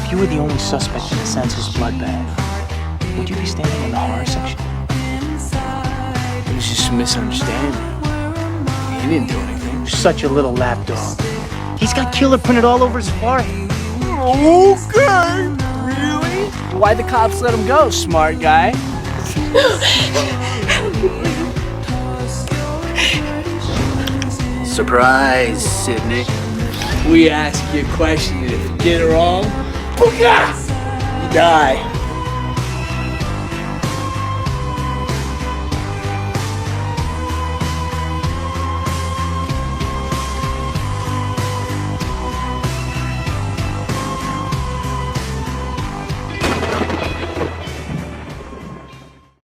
If you were the only suspect in the senseless bloodbath, would you be standing in the horror section? It was just a misunderstanding. He didn't do anything. Such a little lapdog. He's got killer printed all over his forehead. Okay. Really? Why'd the cops let him go, smart guy? Surprise, Sydney. We ask you a question, and if you get it wrong, booga! You die.